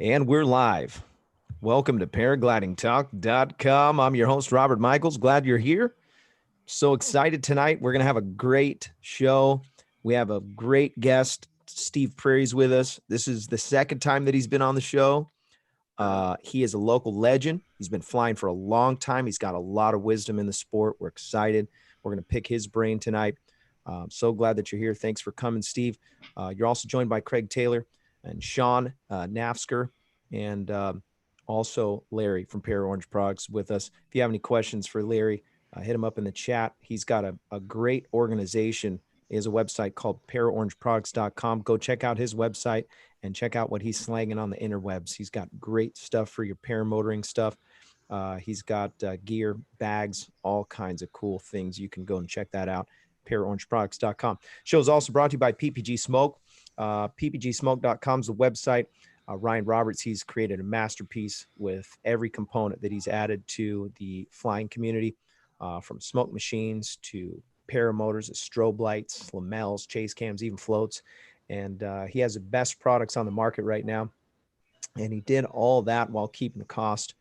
And we're live. Welcome to paraglidingtalk.com. I'm your host, Robert Michaels. Glad you're here. So excited tonight. We're going to have a great show. We have a great guest. Steve Prairie's with us. This is the second time that he's been on the show. He is a local legend. He's been flying for a long time. He's got a lot of wisdom in the sport. We're excited. We're going to pick his brain tonight. So glad that you're here. Thanks for coming, Steve. You're also joined by Craig Taylor and Sean Nafsker, and also Larry from Para Orange Products with us. If you have any questions for Larry, hit him up in the chat. He's got a great organization. He has a website called paraorangeproducts.com. Go check out his website and check out what he's slanging on the interwebs. He's got great stuff for your paramotoring stuff. He's got gear, bags, all kinds of cool things. You can go and check that out. paraorangeproducts.com. Show is also brought to you by PPG Smoke. PPGsmoke.com is the website. Ryan Roberts, he's created a masterpiece with every component that he's added to the flying community, from smoke machines to paramotors, strobe lights, lamels, chase cams, even floats. And he has the best products on the market right now. And he did all that while keeping the cost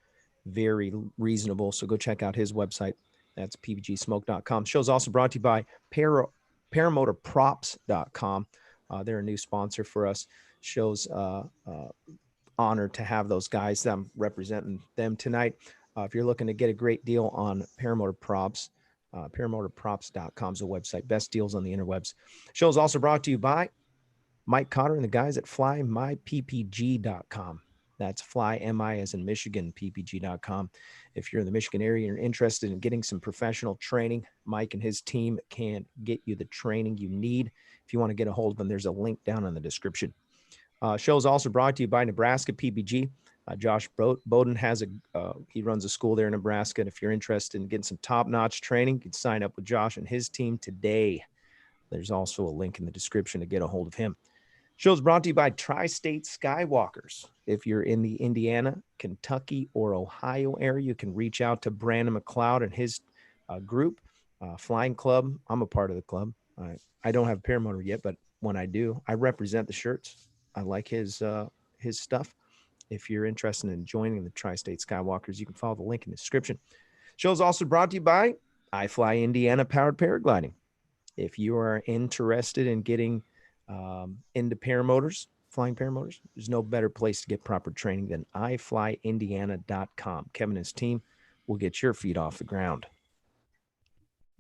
very reasonable. So go check out his website. That's pbgsmoke.com. Show's also brought to you by paramotorprops.com. They're a new sponsor for us. Show's honored to have those guys. I'm representing them tonight. If you're looking to get a great deal on paramotor props, paramotorprops.com is a website. Best deals on the interwebs. Show is also brought to you by Mike Cotter and the guys at flymyppg.com. That's fly, M-I as in Michigan, ppg.com. If you're in the Michigan area and you're interested in getting some professional training, Mike and his team can get you the training you need. If you want to get a hold of them, there's a link down in the description. Show is also brought to you by Nebraska PPG. Josh Bowden has he runs a school there in Nebraska. And if you're interested in getting some top-notch training, you can sign up with Josh and his team today. There's also a link in the description to get a hold of him. Show is brought to you by Tri-State Skywalkers. If you're in the Indiana, Kentucky, or Ohio area, you can reach out to Brandon McCloud and his group, Flying Club. I'm a part of the club. I don't have a paramotor yet, but when I do, I represent the shirts. I like his stuff. If you're interested in joining the Tri-State Skywalkers, you can follow the link in the description. Show is also brought to you by iFly Indiana Powered Paragliding. If you are interested in getting into paramotors, flying paramotors, there's no better place to get proper training than iflyindiana.com. Kevin and his team will get your feet off the ground.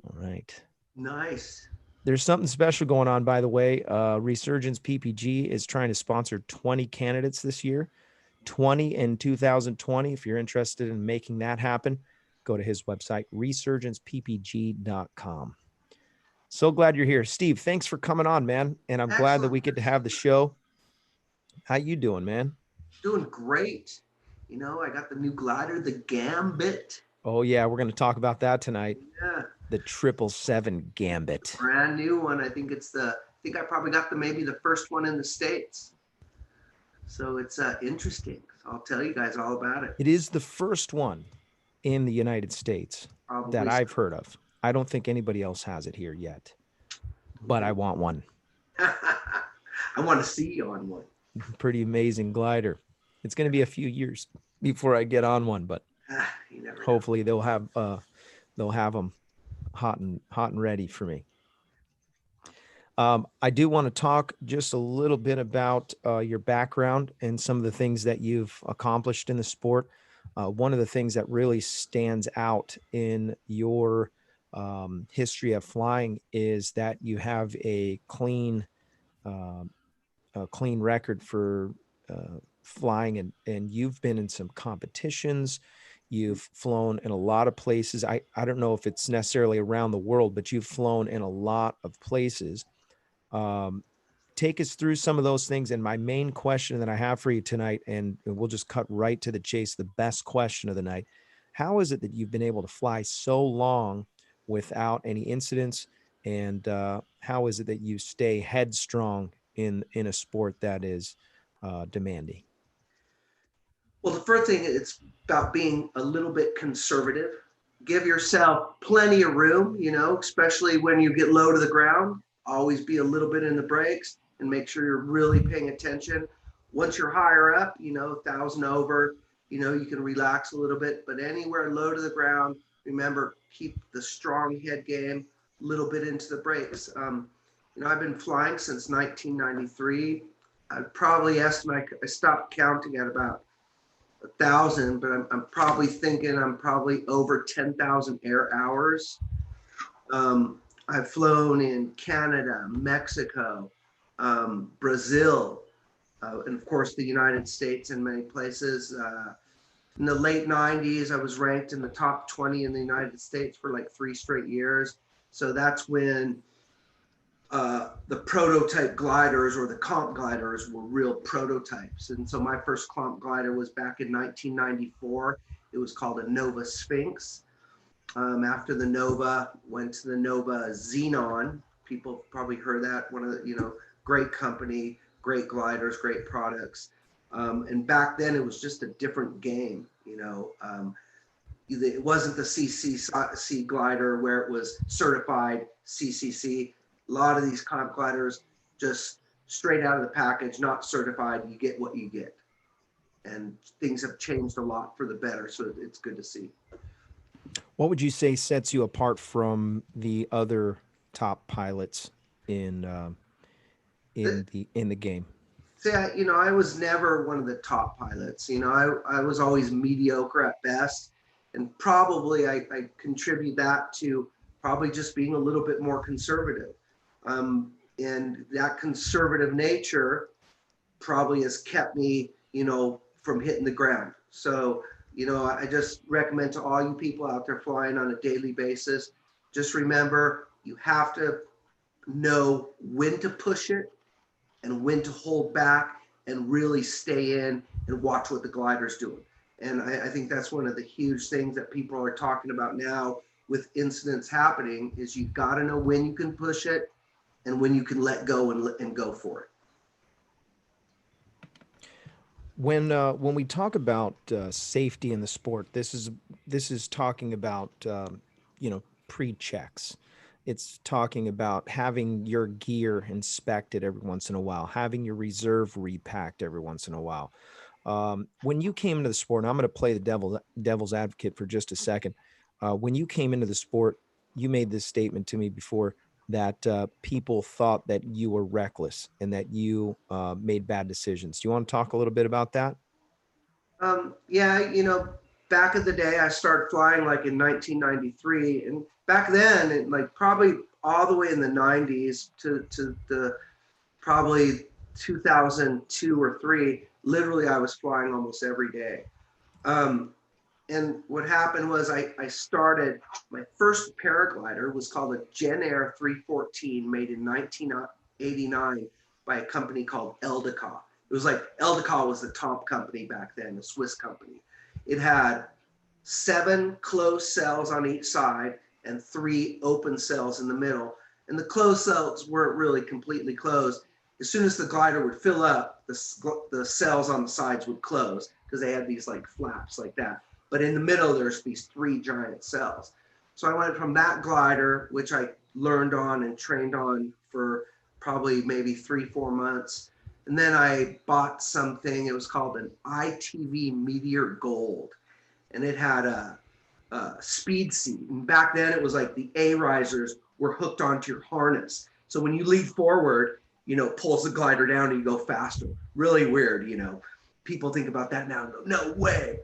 All right. Nice. There's something special going on, by the way. Resurgence PPG is trying to sponsor 20 candidates this year, 20 in 2020. If you're interested in making that happen, go to his website, resurgenceppg.com. So glad you're here. Steve, thanks for coming on, man. And I'm glad that we get to have the show. How you doing, man? Doing great. You know, I got the new glider, the Gambit. Oh, yeah. We're going to talk about that tonight. Yeah. The 777 Gambit. Brand new one. I think I probably got maybe the first one in the States. So it's interesting. I'll tell you guys all about it. It is the first one in the United States that I've heard of. I don't think anybody else has it here yet, but I want one. I want to see you on one. Pretty amazing glider. It's going to be a few years before I get on one, but hopefully they'll have them hot and ready for me. I do want to talk just a little bit about your background and some of the things that you've accomplished in the sport. One of the things that really stands out in your history of flying is that you have a clean record for flying, and you've been in some competitions. You've flown in a lot of places. I don't know if it's necessarily around the world, but you've flown in a lot of places. Take us through some of those things. And my main question that I have for you tonight, and we'll just cut right to the chase, the best question of the night. How is it that you've been able to fly so long without any incidents? And how is it that you stay headstrong in a sport that is demanding? Well, the first thing, it's about being a little bit conservative. Give yourself plenty of room, especially when you get low to the ground. Always be a little bit in the brakes and make sure you're really paying attention Once you're higher up, 1,000 over, you can relax a little bit, but anywhere low to the ground, remember, keep the strong head game, a little bit into the brakes. I've been flying since 1993. I'd probably estimate, I stopped counting at about 1,000, but I'm probably thinking I'm probably over 10,000 air hours. I've flown in Canada, Mexico, Brazil, and of course the United States in many places. In the late 90s, I was ranked in the top 20 in the United States for like 3 straight years. So that's when the prototype gliders or the comp gliders were real prototypes. And so my first comp glider was back in 1994. It was called a Nova Sphinx. After the Nova, went to the Nova Xenon. People probably heard that. One of the, great company, great gliders, great products. And back then it was just a different game. It wasn't the CCC glider where it was certified CCC. A lot of these comp gliders just straight out of the package, not certified. You get what you get. And things have changed a lot for the better. So it's good to see. What would you say sets you apart from the other top pilots in the game? See, I was never one of the top pilots. I was always mediocre at best, and probably I contribute that to probably just being a little bit more conservative. And that conservative nature probably has kept me, from hitting the ground. So, I just recommend to all you people out there flying on a daily basis, just remember you have to know when to push it and when to hold back and really stay in and watch what the glider's doing. And I think that's one of the huge things that people are talking about now with incidents happening is you got to know when you can push it and when you can let go and go for it. When we talk about safety in the sport, this is talking about pre-checks. It's talking about having your gear inspected every once in a while, having your reserve repacked every once in a while. When you came into the sport, and I'm going to play the devil's advocate for just a second. When you came into the sport, you made this statement to me before that people thought that you were reckless and that you made bad decisions. Do you want to talk a little bit about that? Yeah, back in the day, I started flying like in 1993, and back then, like probably all the way in the 90s to the probably 2002 or three, literally I was flying almost every day. And what happened was I started, my first paraglider was called a Gen Air 314 made in 1989 by a company called Eldeca. It was like Eldeca was the top company back then, a Swiss company. It had 7 closed cells on each side and 3 open cells in the middle. And the closed cells weren't really completely closed. As soon as the glider would fill up, the cells on the sides would close because they had these like flaps like that. But in the middle, there's these 3 giant cells. So I went from that glider, which I learned on and trained on for probably maybe 3-4 months. And then I bought something, it was called an ITV Meteor Gold. And it had a speed seat. And back then it was like the A risers were hooked onto your harness. So when you lead forward, pulls the glider down and you go faster. Really weird, People think about that now and go, no way.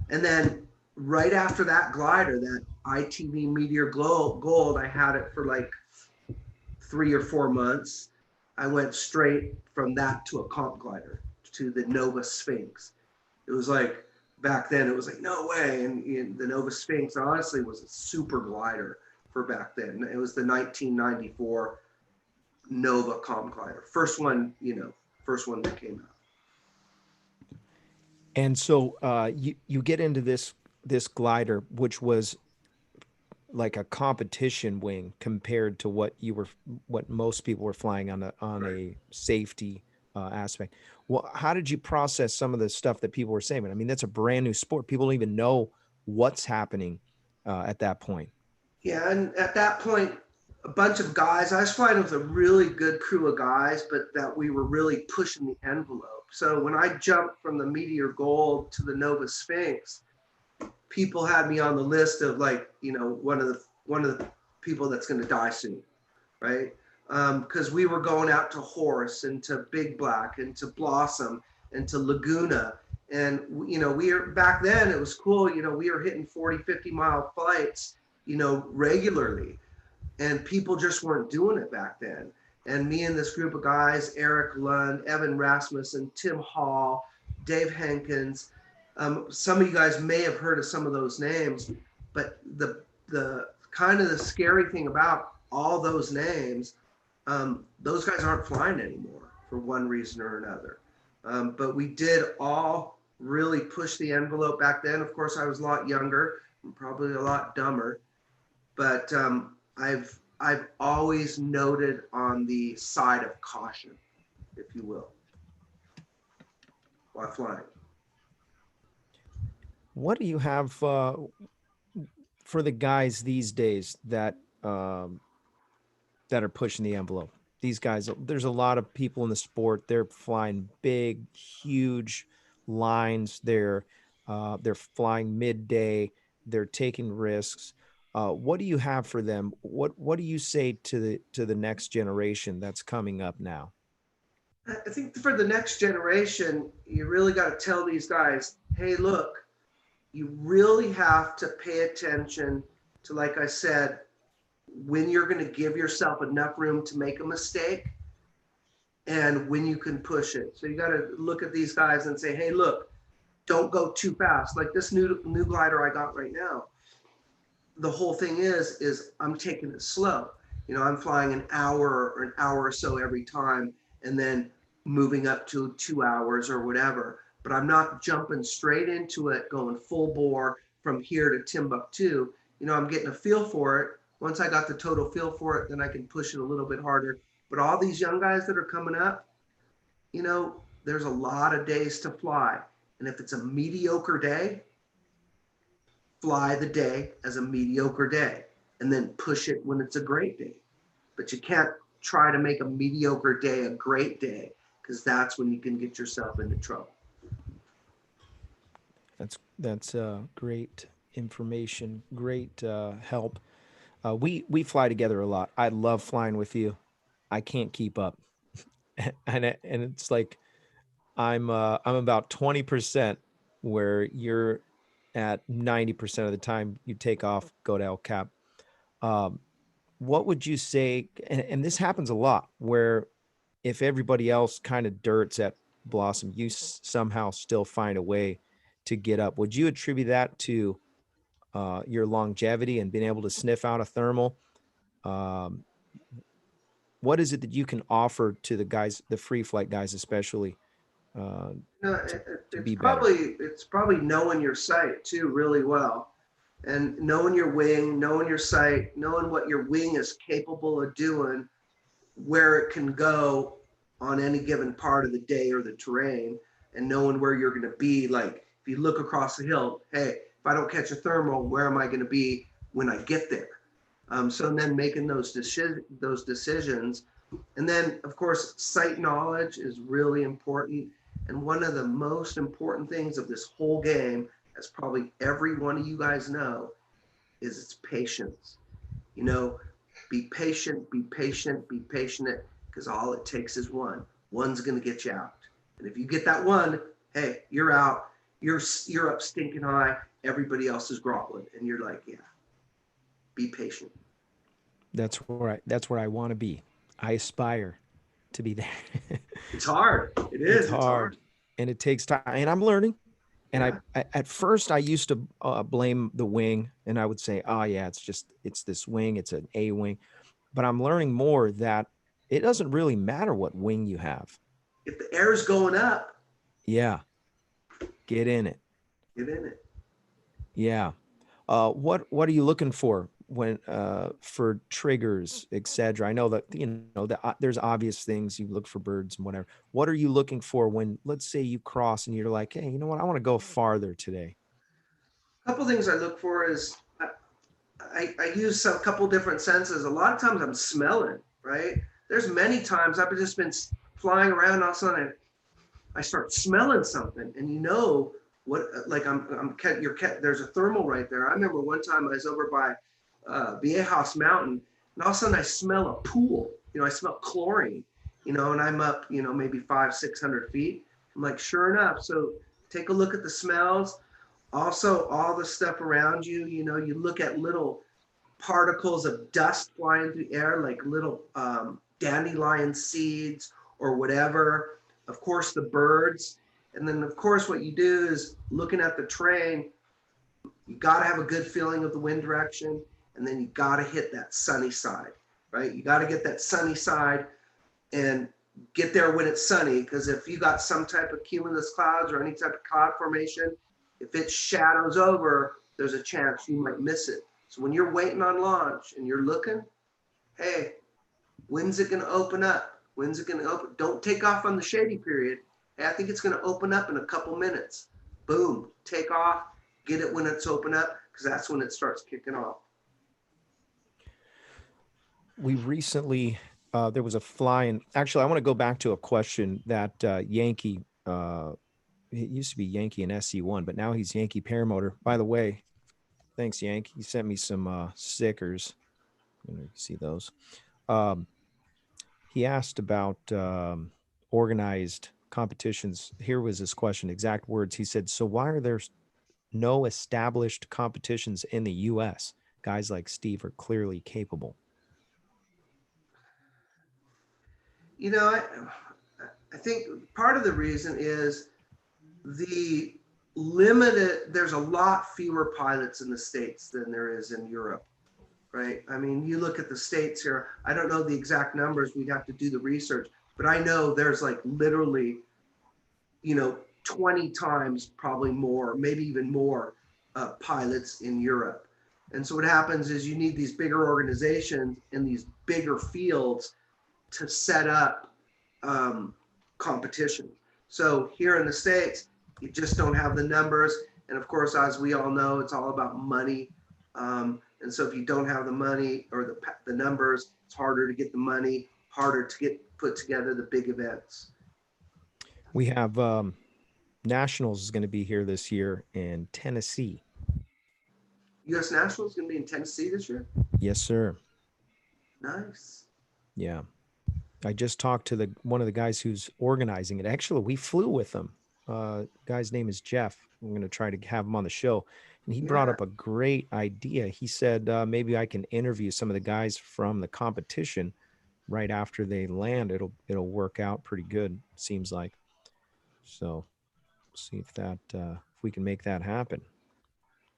And then right after that glider, that ITV Meteor Gold, I had it for like 3 or 4 months. I went straight from that to a comp glider, to the Nova Sphinx. It was like, back then it was like, no way. And the Nova Sphinx honestly was a super glider for back then. It was the 1994 Nova comp glider. First one that came out. And so you get into this glider, which was like a competition wing compared to what most people were flying on a safety aspect. Well, how did you process some of the stuff that people were saying? I mean, that's a brand new sport. People don't even know what's happening at that point. Yeah, and at that point, a bunch of guys, I was flying with a really good crew of guys, but that we were really pushing the envelope. So when I jumped from the Meteor Gold to the Nova Sphinx, people had me on the list of like, you know, one of the people that's going to die soon, right? Because we were going out to Horse and to Big Black and to Blossom and to Laguna. And, you know, we were back then, it was cool. You know, we were hitting 40, 50-mile flights, you know, regularly. And people just weren't doing it back then. And me and this group of guys, Eric Lund, Evan Rasmussen, Tim Hall, Dave Hankins, some of you guys may have heard of some of those names, but the kind of the scary thing about all those names, those guys aren't flying anymore for one reason or another. But we did all really push the envelope back then. Of course, I was a lot younger and probably a lot dumber, but I've always noted on the side of caution, if you will, while flying. What do you have for the guys these days that are pushing the envelope? These guys, there's a lot of people in the sport. They're flying big, huge lines. They're flying midday. They're taking risks. What do you have for them? What do you say to the next generation that's coming up now? I think for the next generation, you really got to tell these guys, hey, look, you really have to pay attention to, like I said, when you're going to give yourself enough room to make a mistake and when you can push it. So you got to look at these guys and say, hey, look, don't go too fast. Like this new glider I got right now. The whole thing is I'm taking it slow. You know, I'm flying an hour or so every time and then moving up to 2 hours or whatever. But I'm not jumping straight into it, going full bore from here to Timbuktu. You know, I'm getting a feel for it. Once I got the total feel for it, then I can push it a little bit harder. But all these young guys that are coming up, you know, there's a lot of days to fly. And if it's a mediocre day, fly the day as a mediocre day and then push it when it's a great day. But you can't try to make a mediocre day a great day, because that's when you can get yourself into trouble. That's great information, great help. We fly together a lot. I love flying with you. I can't keep up, and it's like I'm about 20% where you're at 90% of the time. You take off, go to El Cap. What would you say? And this happens a lot, where if everybody else kind of dirts at Blossom, you somehow still find a way to get up. Would you attribute that to your longevity and being able to sniff out a thermal? Um, what is it that you can offer to the guys, the free flight guys, especially, uh, No, to be better? it's probably knowing your sight too really well, and knowing your wing, knowing your sight, knowing what your wing is capable of doing, where it can go on any given part of the day or the terrain, and knowing where you're going to be. Like if you look across the hill, hey, if I don't catch a thermal, where am I going to be when I get there? So then making those decisions. And then, of course, sight knowledge is really important. And one of the most important things of this whole game, as probably every one of you guys know, is its patience. You know, be patient, be patient, be patient, because all it takes is one. One's going to get you out. And if you get that one, hey, you're out. You're up stinking high. Everybody else is groveling. And you're like, yeah, be patient. That's where I want to be. I aspire to be there. It's hard. It is. It's hard, and it takes time, and I'm learning. And Yeah. I at first I used to blame the wing, and I would say, oh yeah, it's this wing, it's an A wing. But I'm learning more that it doesn't really matter what wing you have. If the air's going up, Yeah, get in it. get in it. Yeah. What are you looking for when for triggers, etc.? I know that that there's obvious things you look for, birds and whatever. What are you looking for when, let's say, you cross and you're like, hey, you know what? I want to go farther today. A couple things I look for is I use a couple different senses. A lot of times I'm smelling, right? There's many times I've just been flying around all of a sudden, I start smelling something, and what, like there's a thermal right there. I remember one time I was over by Viejas Mountain, and all of a sudden I smell a pool. I smell chlorine. And I'm up, maybe 500-600 feet. I'm like, sure enough. So take a look at the smells. Also, all the stuff around you. You look at little particles of dust flying through the air, like little dandelion seeds or whatever. Of course, the birds. And then, of course, what you do is looking at the terrain, you got to have a good feeling of the wind direction. And then you got to hit that sunny side, right? You got to get that sunny side and get there when it's sunny. Because if you got some type of cumulus clouds or any type of cloud formation, if it shadows over, there's a chance you might miss it. So when you're waiting on launch and you're looking, hey, when's it going to open up? When's it going to open? Don't take off on the shady period. Hey, I think it's going to open up in a couple minutes. Boom, take off, get it when it's open up, because that's when it starts kicking off. We recently, there was a fly, and actually I want to go back to a question that Yankee, it used to be Yankee and SC1, but now he's Yankee Paramotor. By the way, thanks, Yank. He sent me some stickers. You see those. He asked about organized competitions. Here was his question, exact words. He said, so why are there no established competitions in the U.S.? Guys like Steve are clearly capable. I think part of the reason is there's a lot fewer pilots in the States than there is in Europe, right? I mean, you look at the States here, I don't know the exact numbers, we'd have to do the research, but I know there's like literally, 20 times probably more, maybe even more pilots in Europe. And so what happens is you need these bigger organizations in these bigger fields to set up competition. So here in the States, you just don't have the numbers. And of course, as we all know, it's all about money. And so if you don't have the money or the numbers, it's harder to get the money, harder to put together the big events. We have Nationals is going to be here this year in Tennessee. U.S. Nationals is going to be in Tennessee this year? Yes, sir. Nice. Yeah. I just talked to one of the guys who's organizing it. Actually, we flew with him. Guy's name is Jeff. I'm going to try to have him on the show. And he brought up a great idea. He said, maybe I can interview some of the guys from the competition right after they land. It'll work out pretty good, seems like. So see if we can make that happen.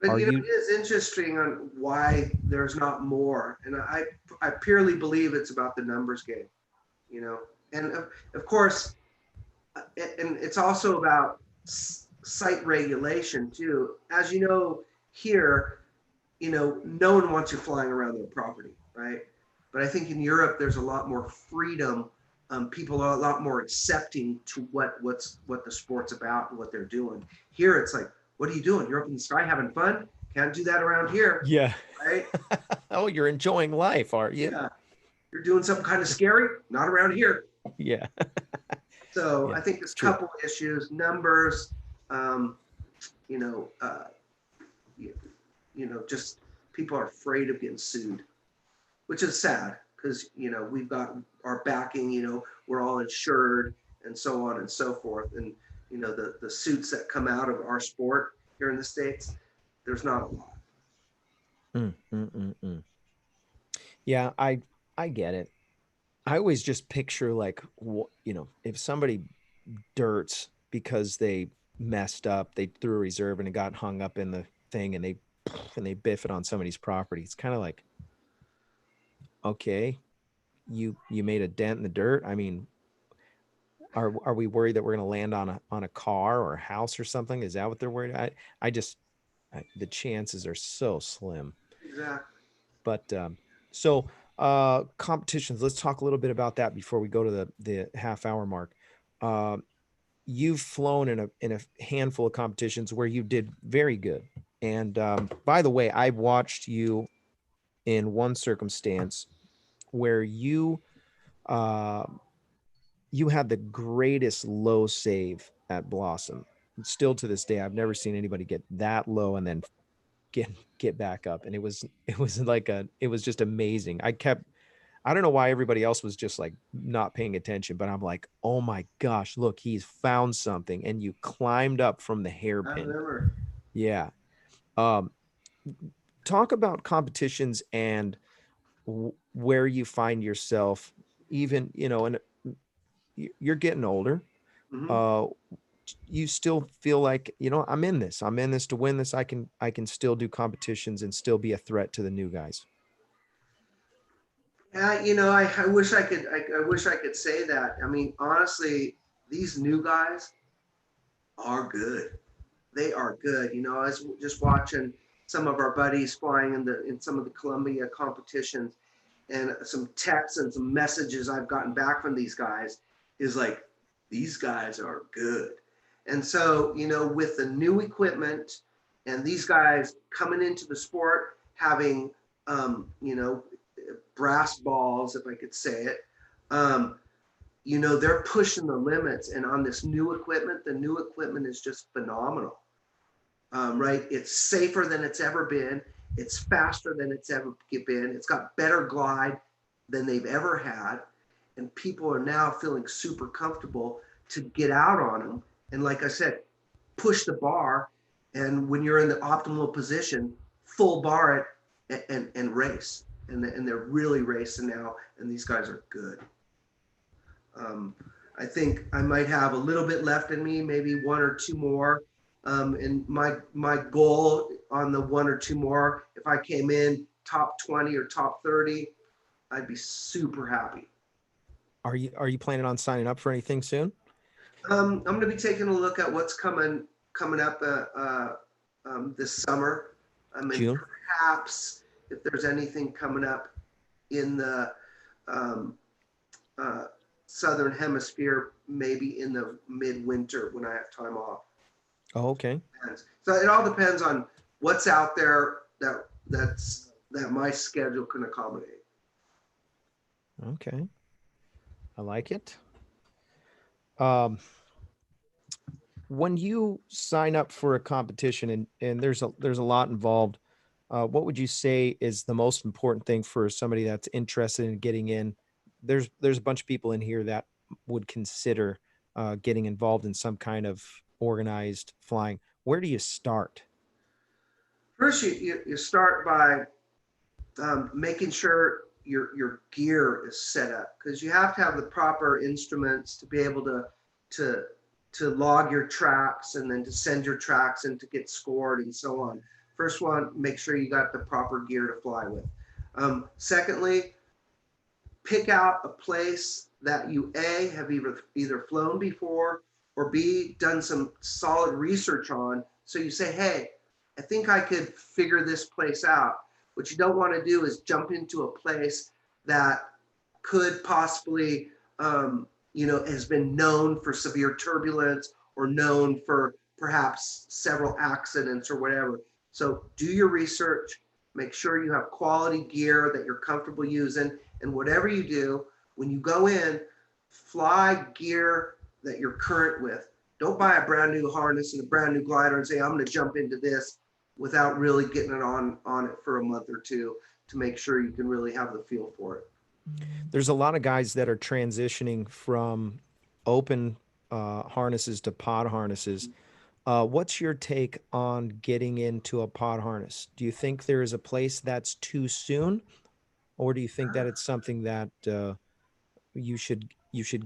But it is interesting on why there's not more. And I purely believe it's about the numbers game, and of course, and it's also about site regulation too. As you know, here, no one wants you flying around their property, right? But I think in Europe, there's a lot more freedom. People are a lot more accepting to what the sport's about and what they're doing. Here, it's like, what are you doing? You're up in the sky having fun? Can't do that around here. Yeah. Right? Oh, you're enjoying life, aren't you? Yeah. You're doing something kind of scary? Not around here. Yeah. So yeah, I think there's a couple of issues, numbers, just people are afraid of getting sued, which is sad because, we've got our backing, we're all insured and so on and so forth. And, the suits that come out of our sport here in the States, there's not a lot. Yeah, I get it. I always just picture like, if somebody dirts because they messed up, they threw a reserve and it got hung up in the thing and they biff it on somebody's property. It's kind of like, okay, you made a dent in the dirt. I mean, are we worried that we're going to land on a car or a house or something? Is that what they're worried? The chances are so slim. Exactly. But competitions, let's talk a little bit about that before we go to the half-hour mark. You've flown in a handful of competitions where you did very good. And by the way, I watched you in one circumstance where you you had the greatest low save at Blossom. Still to this day, I've never seen anybody get that low and then get get back up. And it was just amazing. I don't know why everybody else was just like not paying attention, but I'm like, oh my gosh, look, he's found something. And you climbed up from the I hairpin. remember. Yeah. Um, talk about competitions and where you find yourself, even, and you're getting older. Hmm. Uh, you still feel like, I'm in this to win this. I can still do competitions and still be a threat to the new guys. Yeah, I wish I could. I wish I could say that. I mean, honestly, these new guys are good. They are good. I was just watching some of our buddies flying in some of the Columbia competitions, and some texts and some messages I've gotten back from these guys is like, these guys are good. And so, with the new equipment and these guys coming into the sport having, brass balls, if I could say it, um, they're pushing the limits. And on this new equipment, the new equipment is just phenomenal. Right? It's safer than it's ever been. It's faster than it's ever been. It's got better glide than they've ever had. And people are now feeling super comfortable to get out on them. And like I said, push the bar. And when you're in the optimal position, full bar it and race. And they're really racing now. And these guys are good. Um, I think I might have a little bit left in me, maybe one or two more. And my goal on the one or two more, if I came in top 20 or top 30, I'd be super happy. Are you planning on signing up for anything soon? I'm going to be taking a look at what's coming up this summer. And June? perhaps if there's anything coming up in the um, uh, southern hemisphere, maybe in the midwinter when I have time off. Oh, okay. So it all depends on what's out there that my schedule can accommodate. Okay. I like it. Um, when you sign up for a competition and there's a lot involved, what would you say is the most important thing for somebody that's interested in getting in? There's a bunch of people in here that would consider getting involved in some kind of organized flying. Where do you start? First, you start by making sure your gear is set up, because you have to have the proper instruments to be able to to log your tracks and then to send your tracks and to get scored and so on. First one, make sure you got the proper gear to fly with. Secondly, pick out a place that you A, have either flown before, or B, done some solid research on. So you say, hey, I think I could figure this place out. What you don't want to do is jump into a place that could possibly, has been known for severe turbulence or known for perhaps several accidents or whatever. So do your research, make sure you have quality gear that you're comfortable using. And whatever you do, when you go in, fly gear that you're current with. Don't buy a brand new harness and a brand new glider and say, I'm going to jump into this without really getting it on it for a month or two to make sure you can really have the feel for it. There's a lot of guys that are transitioning from open harnesses to pod harnesses. What's your take on getting into a pod harness? Do you think there is a place that's too soon, or do you think that it's something that you should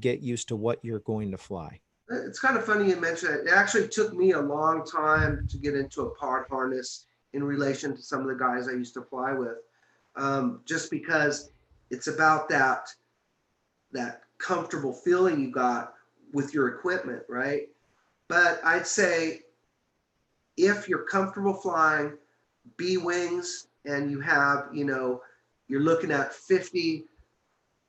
get used to what you're going to fly? It's kind of funny you mentioned that. It actually took me a long time to get into a pod harness in relation to some of the guys I used to fly with, just because it's about that comfortable feeling you got with your equipment, right? But I'd say if you're comfortable flying B wings and you have, you're looking at 50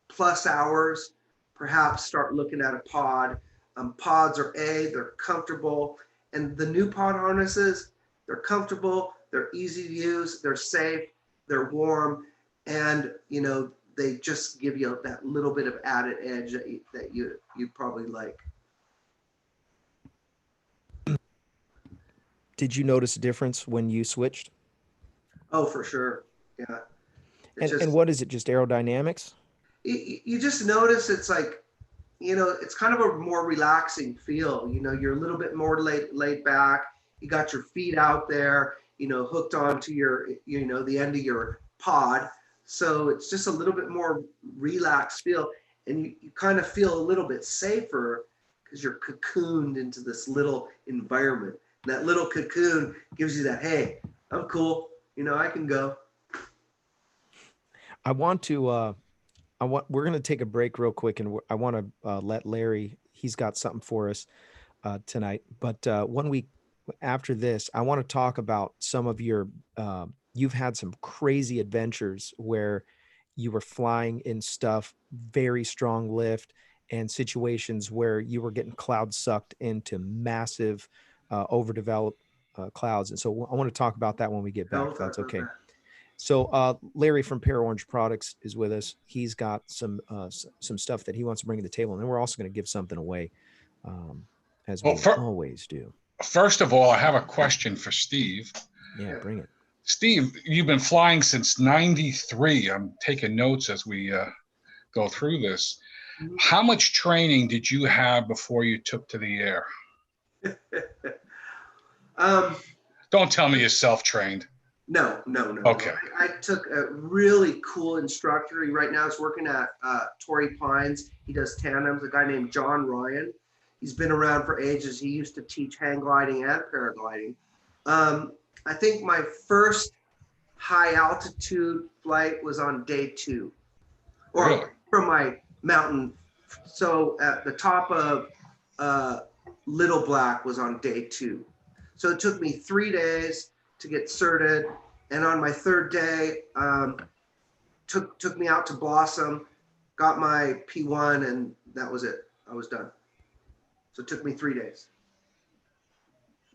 plus hours, perhaps start looking at a pod. Pods are they're comfortable. And the new pod harnesses, they're comfortable, they're easy to use, they're safe, they're warm. And, they just give you that little bit of added edge that you probably like. Did you notice a difference when you switched? Oh, for sure. Yeah. It's And just, what is it? Just aerodynamics? you just notice it's like, it's kind of a more relaxing feel. You're a little bit more laid back. You got your feet out there, hooked onto your, the end of your pod. So it's just a little bit more relaxed feel. And you kind of feel a little bit safer because you're cocooned into this little environment. And that little cocoon gives you that, hey, I'm cool. I can go. I want to, we're going to take a break real quick, and I want to let Larry, he's got something for us tonight. But 1 week after this, I want to talk about some of your, you've had some crazy adventures where you were flying in stuff, very strong lift, and situations where you were getting cloud sucked into massive, overdeveloped clouds. And so I want to talk about that when we get back, if that's okay. So Larry from Para Orange Products is with us. He's got some stuff that he wants to bring to the table, and then we're also going to give something away, as we always do. First of all, I have a question for Steve. Yeah, bring it. Steve, you've been flying since '93. I'm taking notes as we go through this. How much training did you have before you took to the air? Don't tell me you're self-trained. No. Okay. I took a really cool instructor. He right now is working at Torrey Pines. He does tandems, a guy named John Ryan. He's been around for ages. He used to teach hang gliding and paragliding. I think my first high altitude flight was on day 2, or really? From my mountain. So at the top of Little Black was on day 2. So it took me 3 days to get certed, and on my 3rd day, took me out to Blossom, got my P1, and that was it. I was done. So it took me 3 days.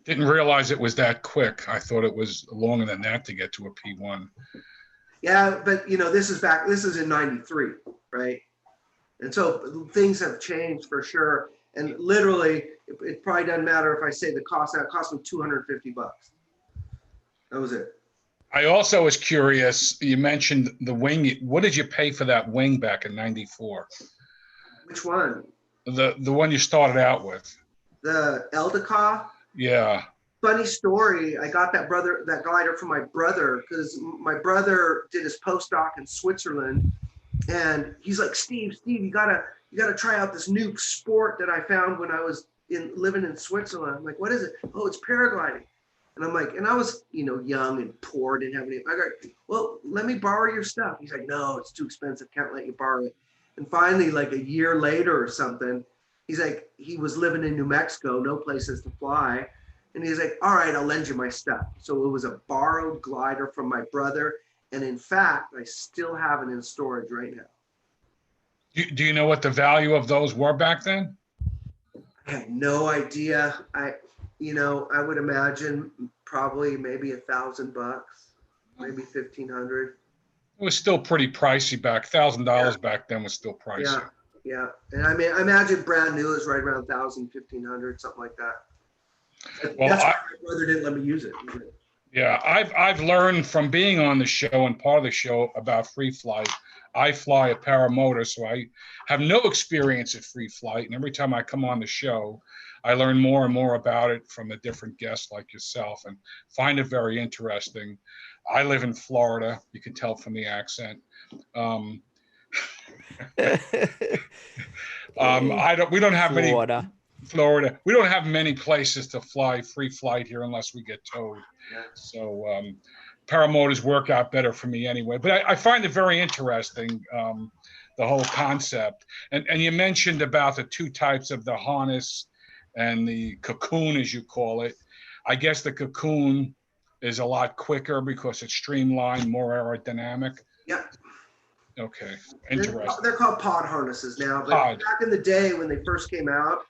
Didn't realize it was that quick. I thought it was longer than that to get to a P1. Yeah, but this is in '93, right? And so things have changed for sure. And literally, it probably doesn't matter if I say the cost. That cost me $250. That was it. I also was curious. You mentioned the wing. What did you pay for that wing back in '94? Which one? The one you started out with. The Eldeca? Yeah. Funny story. I got that glider from my brother, because my brother did his postdoc in Switzerland, and he's like, Steve, you gotta try out this new sport that I found when I was living in Switzerland. I'm like, what is it? Oh, it's paragliding. And I'm like, and I was, young and poor, didn't have any. I go, well, let me borrow your stuff. He's like, no, it's too expensive. Can't let you borrow it. And finally, like a year later or something, he's like, he was living in New Mexico, no places to fly. And he's like, all right, I'll lend you my stuff. So it was a borrowed glider from my brother. And in fact, I still have it in storage right now. Do you know what the value of those were back then? I had no idea. I would imagine probably maybe $1,000, maybe $1,500. It was still pretty pricey back. $1,000 back then was still pricey. Yeah. And I mean, I imagine brand new is right around $1,000, $1,500, something like that. Well, that's why my brother didn't let me use it. Yeah, I've learned from being on the show and part of the show about free flight. I fly a paramotor, so I have no experience at free flight. And every time I come on the show, I learn more and more about it from the different guests like yourself, and find it very interesting. I live in Florida. You can tell from the accent. We don't have Florida. Florida. We don't have many places to fly free flight here unless we get towed. Yeah. So paramotors work out better for me anyway. But I find it very interesting, the whole concept. And you mentioned about the 2 types of the harness and the cocoon, as you call it. I guess the cocoon is a lot quicker because it's streamlined, more aerodynamic. Yeah. Okay, interesting. They're called pod harnesses now, but back in the day when they first came out,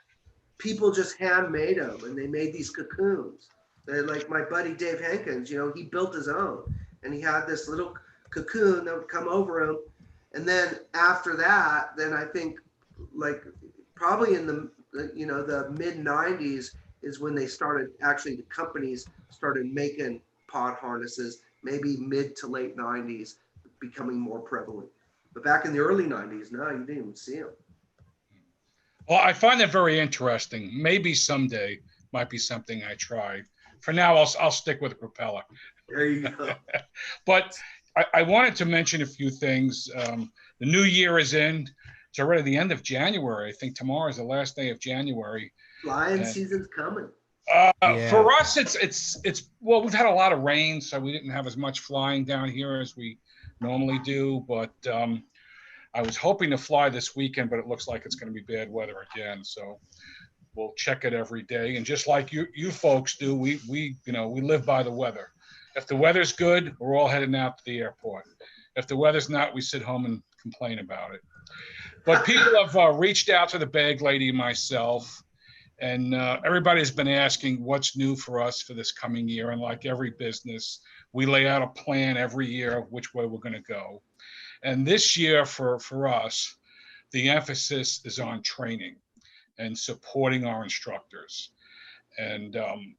people just handmade them, and they made these cocoons. They're like my buddy Dave Hankins, he built his own, and he had this little cocoon that would come over him, And then after that, then I think like probably in the mid 90s is when they started, actually the companies started making pod harnesses, maybe mid to late 90s, becoming more prevalent. But back in the early 90s, no, you didn't even see them. Well, I find that very interesting. Maybe someday might be something I try. For now, I'll stick with a propeller. There you go. But I wanted to mention a few things. The new year is in. It's already the end of January. I think tomorrow is the last day of January. Flying season's coming. For us, it's well, we've had a lot of rain, so we didn't have as much flying down here as we normally do. But I was hoping to fly this weekend, but it looks like it's going to be bad weather again. So we'll check it every day. And just like you folks do, we live by the weather. If the weather's good, we're all heading out to the airport. If the weather's not, we sit home and complain about it. But people have reached out to the bag lady and myself, and everybody's been asking what's new for us for this coming year. And like every business, we lay out a plan every year of which way we're going to go. And this year for us, the emphasis is on training and supporting our instructors. And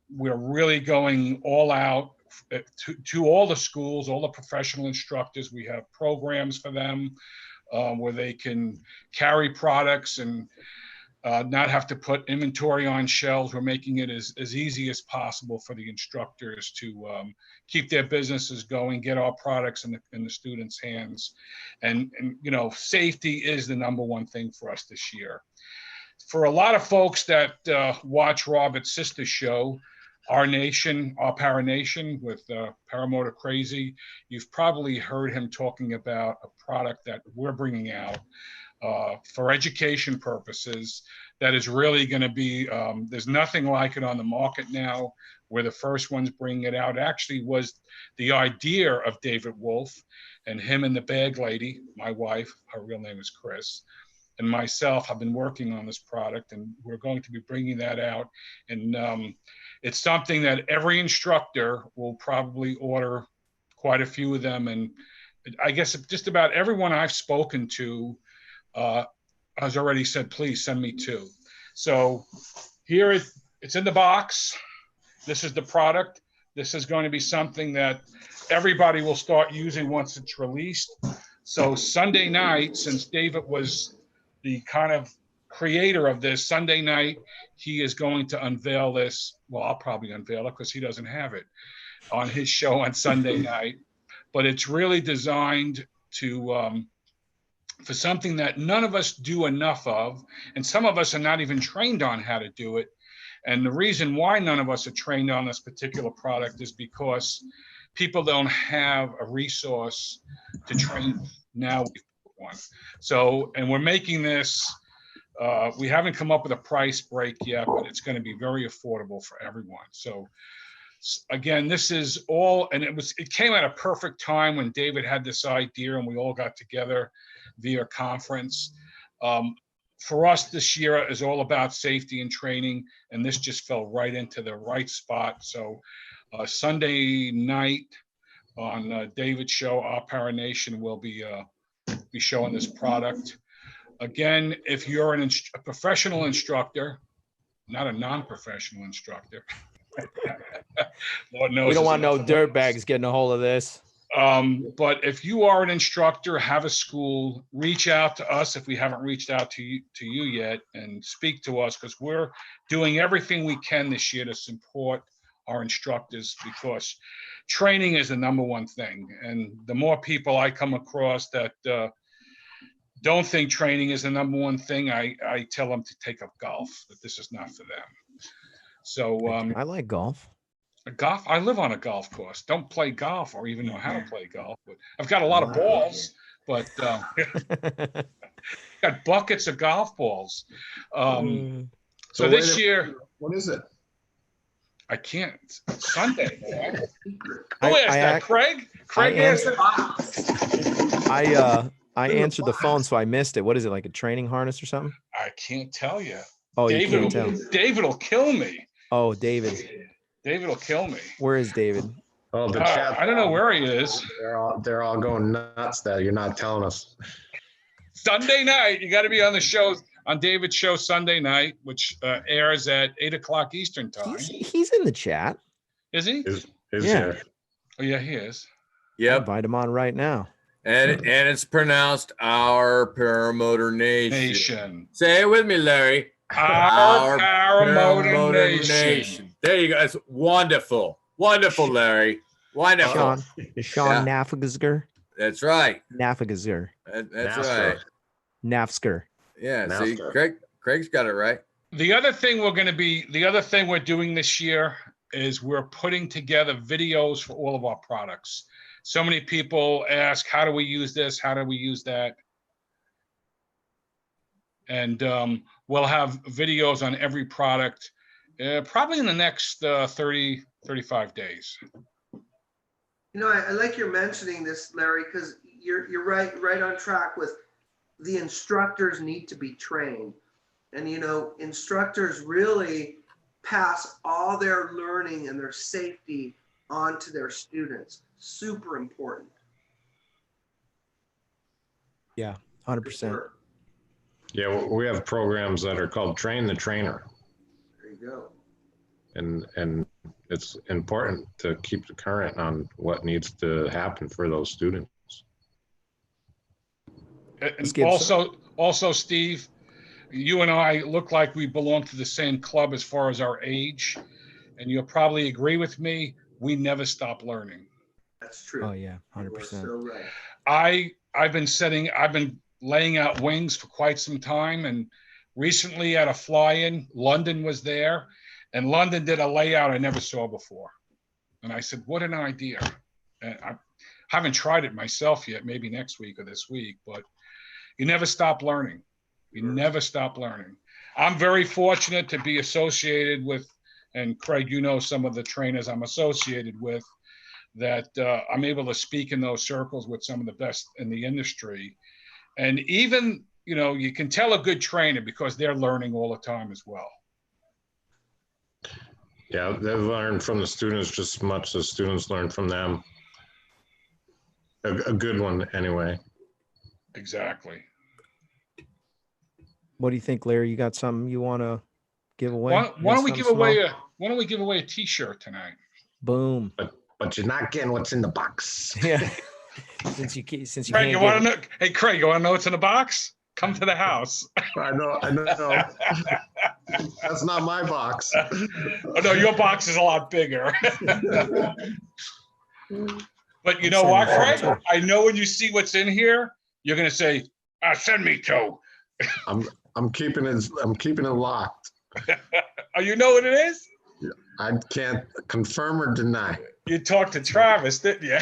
we're really going all out to all the schools, all the professional instructors. We have programs for them where they can carry products and not have to put inventory on shelves. We're making it as easy as possible for the instructors to keep their businesses going, get our products in the students' hands. And safety is the number one thing for us this year. For a lot of folks that watch Robert's sister show, Our Nation, Our Para Nation with Paramotor Crazy, you've probably heard him talking about a product that we're bringing out for education purposes that is really going to be, there's nothing like it on the market now. We're the first ones bringing it out. It actually was the idea of David Wolf, and him and the bag lady, my wife, her real name is Chris, and myself have been working on this product, and we're going to be bringing that out. And it's something that every instructor will probably order, quite a few of them. And I guess just about everyone I've spoken to has already said, please send me two. So here it's in the box. This is the product. This is going to be something that everybody will start using once it's released. So Sunday night, since David was the kind of creator of this, Sunday night, he is going to unveil this. Well, I'll probably unveil it because he doesn't have it on his show on Sunday night. But it's really designed to for something that none of us do enough of, and some of us are not even trained on how to do it. And the reason why none of us are trained on this particular product is because people don't have a resource to train. Now we've put one. So, and we're making this, we haven't come up with a price break yet, but it's going to be very affordable for everyone. So again, this is all, and it came at a perfect time when David had this idea and we all got together via conference. For us this year is all about safety and training, and this just fell right into the right spot. So Sunday night on David's show, Our Para Nation, will be showing this product. Again, if you're a professional instructor, not a non-professional instructor, Lord knows we don't want no dirtbags getting a hold of this. But if you are an instructor, have a school, reach out to us if we haven't reached out to you yet, and speak to us, because we're doing everything we can this year to support our instructors, because training is the number one thing. And the more people I come across that don't think training is the number one thing, I tell them to take up golf, that this is not for them. So I like golf. Golf, I live on a golf course. Don't play golf or even know how to play golf. But I've got a lot of balls, but got buckets of golf balls. So this year, what is it? I can't. It's Sunday. Who asked that? Craig? Craig asked that. I answered the phone, so I missed it. What is it, like a training harness or something? I can't tell you. Oh, you can't tell. David will kill me. Oh, David. David will kill me. Where is David? Oh, the chat. I don't know where he is. They're all going nuts that you're not telling us. Sunday night, you got to be on the show, on David's show Sunday night, which airs at 8:00 Eastern time. He's in the chat. Is he? Yeah. Oh yeah, he is. Yep. Invite him on right now. And it's pronounced our Paramotor Nation. Say it with me, Larry. Our Paramotor Nation. There you go. It's wonderful. Wonderful, Larry. Wonderful. Sean Naffiger. That's right. Naffiger. That's right. Nafsker. Yeah. See, Craig's got it right. The other thing we're doing this year is we're putting together videos for all of our products. So many people ask, how do we use this? How do we use that? And we'll have videos on every product, probably in the next 30, 35 days. You know, I like your mentioning this, Larry, because you're right on track with the instructors need to be trained. And, you know, instructors really pass all their learning and their safety on to their students. Super important. Yeah, 100%. Sure. Yeah, we have programs that are called Train the Trainer. There you go. And it's important to keep the current on what needs to happen for those students. And also, Steve, you and I look like we belong to the same club as far as our age, and you'll probably agree with me. We never stop learning. That's true. Oh yeah, 100%. So right. I've been laying out wings for quite some time, and recently at a fly-in, London was there, and London did a layout I never saw before. And I said, what an idea. And I haven't tried it myself yet, maybe next week or this week, but you never stop learning. You never stop learning. I'm very fortunate to be associated with, and Craig, you know some of the trainers I'm associated with, that I'm able to speak in those circles with some of the best in the industry. And even, you know, you can tell a good trainer because they're learning all the time as well. Yeah, they've learned from the students just as much as students learn from them. A good one anyway. Exactly. What do you think, Larry? You got something you want to give away? Why don't we give away a T-shirt tonight? Boom. But you're not getting what's in the box. Yeah. since you Craig, you want to know? Hey, Craig, you want to know what's in the box? Come to the house. I know. That's not my box. Oh no, your box is a lot bigger. But you know what, Craig? I know when you see what's in here, you're gonna say, "Send me two." I'm keeping it locked. Oh, you know what it is? I can't confirm or deny. You talked to Travis, didn't you?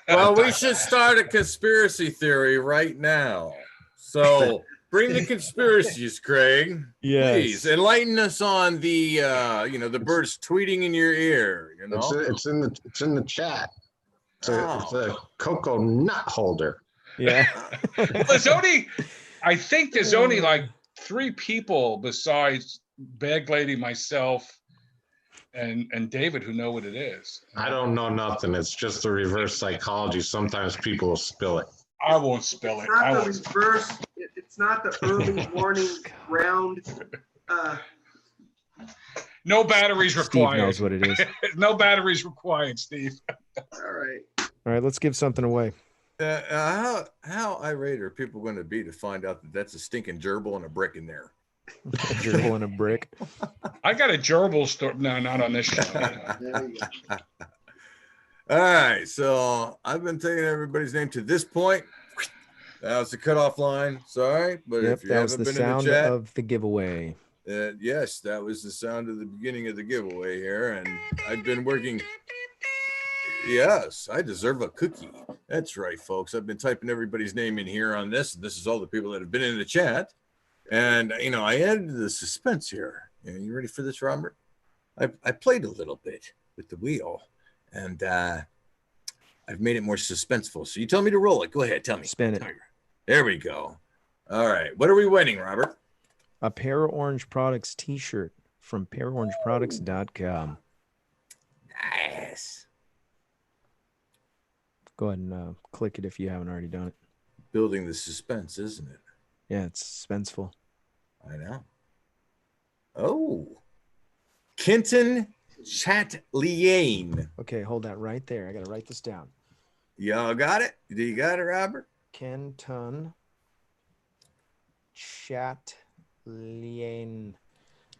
Well, we should start a conspiracy theory right now. So bring the conspiracies, Craig. Yes. Please enlighten us on the the birds tweeting in your ear. You know, it's in the chat. It's a cocoa nut holder. Yeah. I think there's only like 3 people besides Bag Lady, myself, and David who know what it is. I don't know nothing. It's just the reverse psychology. Sometimes people will spill it. I won't spill it. It's not the early warning round. No batteries required. Steve knows what it is. No batteries required, Steve. All right. All right, let's give something away. How irate are people going to be to find out that that's a stinking gerbil and a brick in there? A gerbil and a brick. I got a gerbil story. No, not on this show. There you go. All right, so I've been taking everybody's name to this point. That was the cutoff line. Sorry, but Yep, if you that was haven't the been in sound the chat, of the giveaway. yes, that was the sound of the beginning of the giveaway here, and I've been working. Yes, I deserve a cookie. That's right, folks. I've been typing everybody's name in here on this. This is all the people that have been in the chat, and I added the suspense here. You ready for this, Robert? I played a little bit with the wheel. And I've made it more suspenseful. So you tell me to roll it. Go ahead. Tell me. Spin it. There we go. All right. What are we winning, Robert? A Para Orange Products t-shirt from paraorangeproducts.com. Nice. Go ahead and click it if you haven't already done it. Building the suspense, isn't it? Yeah, it's suspenseful. I know. Oh, Kenton Chatliane. Okay, hold that right there. I got to write this down. Y'all got it? Do you got it, Robert? Kenton Chatliane.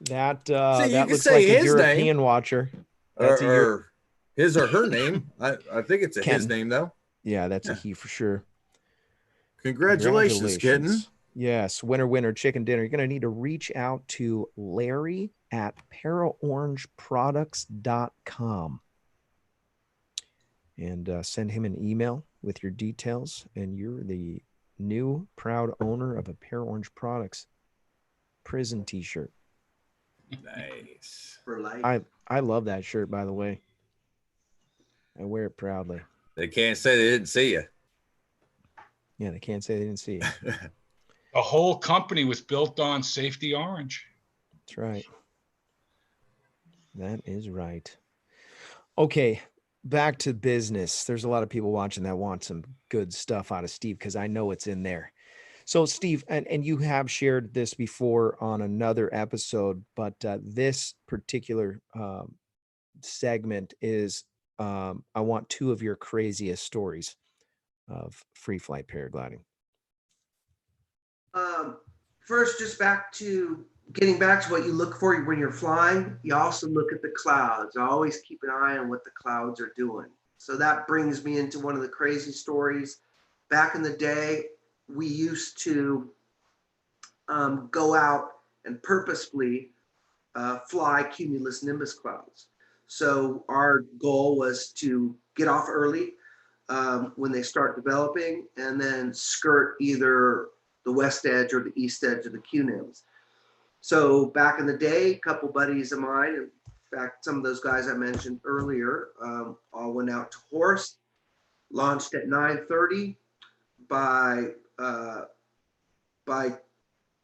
That that looks like a European name. Watcher. That's or his or her name. I think it's his name though. Yeah, that's a he for sure. Congratulations, kitten. Yes, winner, chicken dinner. You're going to need to reach out to Larry at paraorangeproducts.com and send him an email with your details. And you're the new proud owner of a Paraorange Products prison t-shirt. Nice. For life. I love that shirt, by the way. I wear it proudly. They can't say they didn't see you. Yeah, they can't say they didn't see you. The whole company was built on safety orange. That's right. That is right. Okay, back to business. There's a lot of people watching that want some good stuff out of Steve because I know it's in there. So Steve, and you have shared this before on another episode, but this particular segment is I want two of your craziest stories of free flight paragliding. First, just getting back to what you look for when you're flying, you also look at the clouds. I always keep an eye on what the clouds are doing. So that brings me into one of the crazy stories. Back in the day, we used to go out and purposefully fly cumulus nimbus clouds. So our goal was to get off early when they start developing and then skirt either the west edge or the east edge of the QNIMs. So back in the day, a couple buddies of mine, in fact, some of those guys I mentioned earlier, all went out to Horst, launched at 9:30. By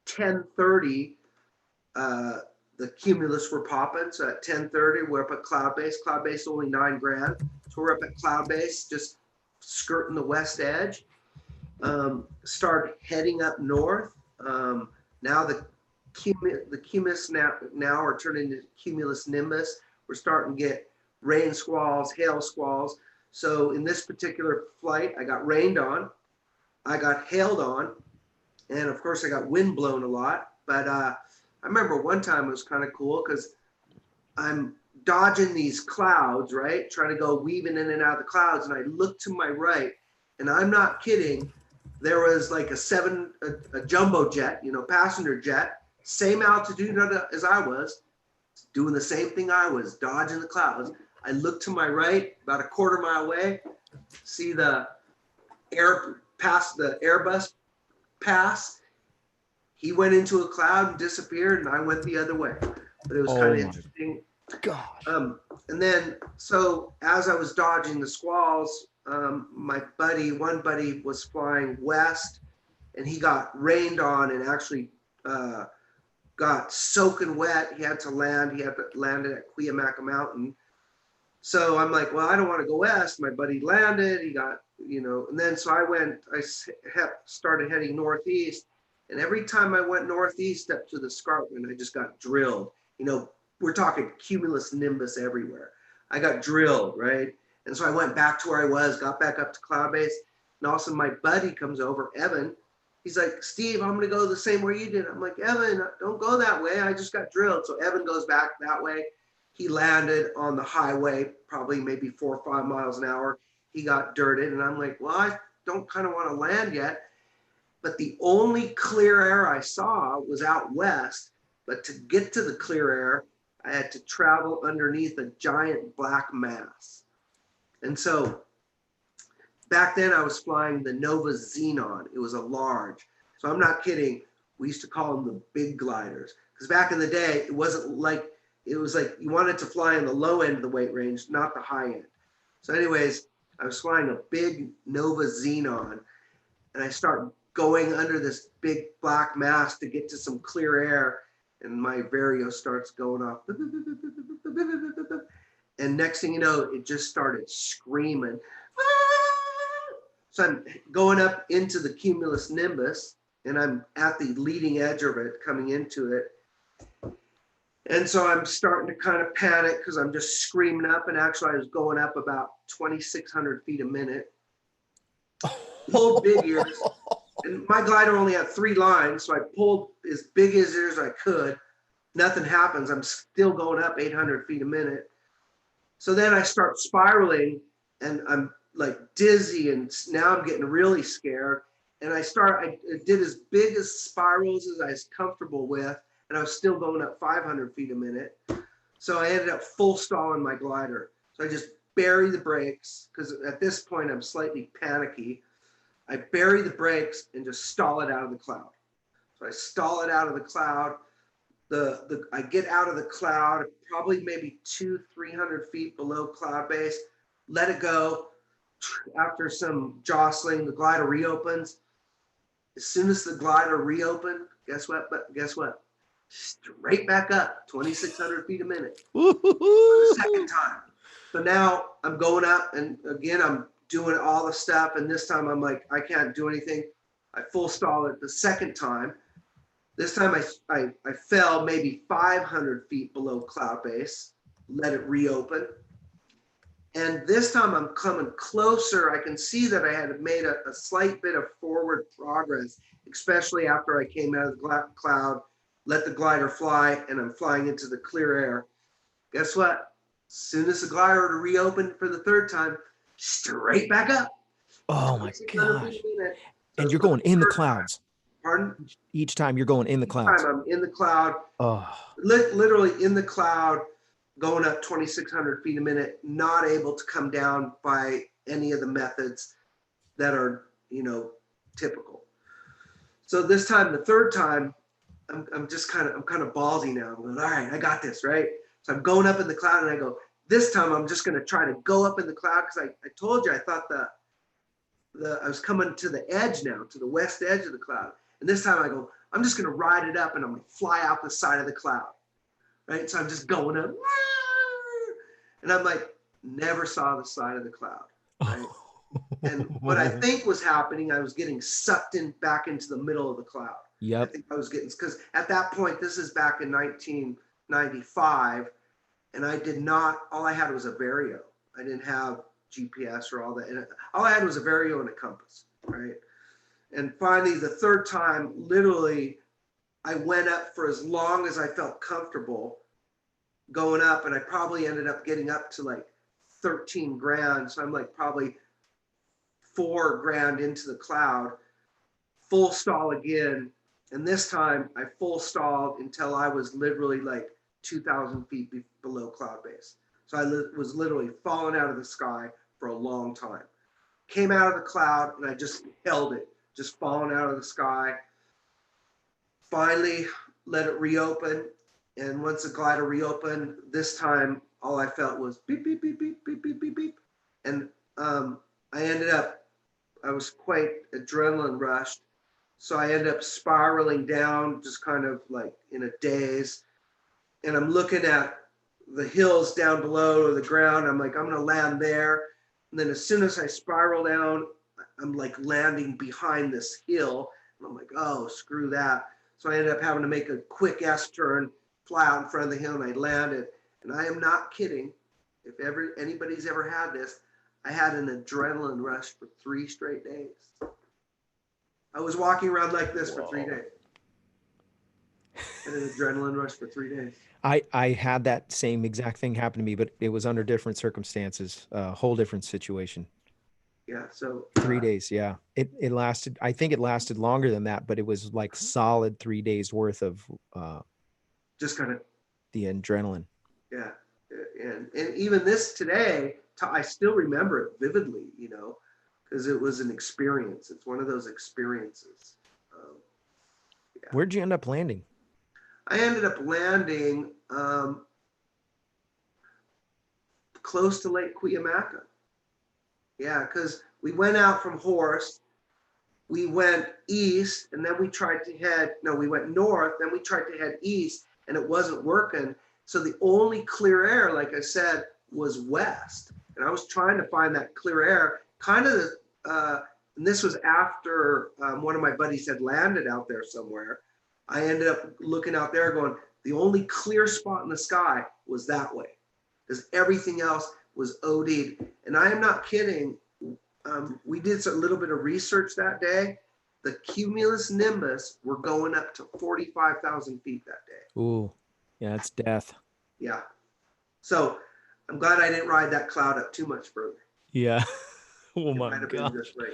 10:30, the cumulus were popping. So at 10:30, we're up at Cloud Base. Cloud Base only $9,000. So we're up at Cloud Base, just skirting the west edge. Start heading up north. Now the cumulus now are turning into cumulus nimbus. We're starting to get rain squalls, hail squalls. So in this particular flight, I got rained on, I got hailed on, and of course I got wind blown a lot. But I remember one time it was kind of cool because I'm dodging these clouds, right? Trying to go weaving in and out of the clouds. And I look to my right, and I'm not kidding. There was like a jumbo jet, passenger jet, same altitude as I was, doing the same thing I was, dodging the clouds. I look to my right, about a quarter mile away, see the Airbus pass. He went into a cloud and disappeared, and I went the other way. But it was kind of interesting. Gosh. And then, so as I was dodging the squalls, one buddy was flying west, and he got rained on and actually got soaking wet. He had to land at Cuyamaca Mountain. So I'm like, well, I don't want to go west. My buddy landed. He got, and then so I started heading northeast. And every time I went northeast up to the escarpment, I just got drilled. We're talking cumulus nimbus everywhere. I got drilled, right? And so I went back to where I was, got back up to Cloud Base. And all of a sudden my buddy comes over, Evan. He's like, Steve, I'm going to go the same way you did. I'm like, Evan, don't go that way. I just got drilled. So Evan goes back that way. He landed on the highway, probably maybe 4 or 5 miles an hour. He got dirted. And I'm like, well, I don't kind of want to land yet. But the only clear air I saw was out west. But to get to the clear air, I had to travel underneath a giant black mass. And so back then I was flying the Nova Xenon. It was a large. So I'm not kidding. We used to call them the big gliders. Because back in the day, it was like you wanted to fly in the low end of the weight range, not the high end. So anyways, I was flying a big Nova Xenon, and I start going under this big black mass to get to some clear air, and my Vario starts going off. And next thing you know, it just started screaming. So I'm going up into the cumulus nimbus, and I'm at the leading edge of it coming into it. And so I'm starting to kind of panic because I'm just screaming up. And actually, I was going up about 2,600 feet a minute. Pulled big ears. And my glider only had 3 lines. So I pulled as big as ears I could. Nothing happens. I'm still going up 800 feet a minute. So then I start spiraling, and I'm like dizzy. And now I'm getting really scared. And I did as big as spirals as I was comfortable with. And I was still going up 500 feet a minute. So I ended up full stalling my glider. So I just bury the brakes, because at this point I'm slightly panicky. I bury the brakes and just stall it out of the cloud. So I stall it out of the cloud. I get out of the cloud, probably maybe 200-300 feet below cloud base, let it go. After some jostling, the glider reopens. As soon as the glider reopened, guess what? Straight back up, 2,600 feet a minute. The second time. So now I'm going up, and again, I'm doing all the stuff. And this time I'm like, I can't do anything. I full stall it the second time. This time I fell maybe 500 feet below cloud base, let it reopen. And this time I'm coming closer. I can see that I had made a slight bit of forward progress, especially after I came out of the cloud, let the glider fly, and I'm flying into the clear air. Guess what? As soon as the glider reopened for the third time, straight back up. Oh my gosh. And you're going in the clouds. Pardon? Each time you're going in the clouds. I'm in the cloud. Oh. Literally in the cloud, going up 2,600 feet a minute, not able to come down by any of the methods that are, typical. So this time, the third time, I'm kind of ballsy now. I'm going, all right, I got this, right? So I'm going up in the cloud, and I go, this time I'm just going to try to go up in the cloud, because I told you I thought I was coming to the edge now, to the west edge of the cloud. And this time I go, I'm just going to ride it up, and I'm going to fly out the side of the cloud, right? So I'm just going up, and I'm like, never saw the side of the cloud, right? And what I think was happening, I was getting sucked back into the middle of the cloud. Yep. I think I was getting, because at that point, this is back in 1995, and all I had was a Vario. I didn't have GPS or all that. And all I had was a Vario and a compass, right? And finally, the third time, literally, I went up for as long as I felt comfortable going up, and I probably ended up getting up to like 13 grand. So I'm like probably 4 grand into the cloud, full stall again. And this time I full stalled until I was literally like 2,000 feet below cloud base. So I was literally falling out of the sky for a long time. Came out of the cloud, and I just held it, just falling out of the sky. Finally, let it reopen. And once the glider reopened, this time all I felt was beep, beep, beep, beep, beep, beep, beep, beep. And I was quite adrenaline rushed. So I ended up spiraling down, just kind of like in a daze. And I'm looking at the hills down below, or the ground. I'm like, I'm going to land there. And then as soon as I spiral down, I'm like landing behind this hill. And I'm like, oh, screw that. So I ended up having to make a quick S-turn, fly out in front of the hill, and I landed. And I am not kidding. If anybody's ever had this, I had an adrenaline rush for 3 straight days. I was walking around like this for 3 days. And an adrenaline rush for 3 days. I had that same exact thing happen to me, but it was under different circumstances, a whole different situation. Yeah, so 3 days, yeah. It lasted, I think it lasted longer than that, but it was like solid 3 days worth of just kind of the adrenaline. Yeah. And even this today, I still remember it vividly, because it was an experience. It's one of those experiences. Yeah. Where'd you end up landing? I ended up landing close to Lake Cuyamaca. Yeah, because we went out from Horst, we went east, and then we went north, then we tried to head east, and it wasn't working. So the only clear air, like I said, was west. And I was trying to find that clear air, kind of and this was after one of my buddies had landed out there somewhere. I ended up looking out there going, the only clear spot in the sky was that way, because everything else was OD'd. And I am not kidding. We did a little bit of research that day. The cumulus nimbus were going up to 45,000 feet that day. Ooh, yeah, it's death. Yeah. So I'm glad I didn't ride that cloud up too much further. Yeah. Oh It my might have been gosh. just right.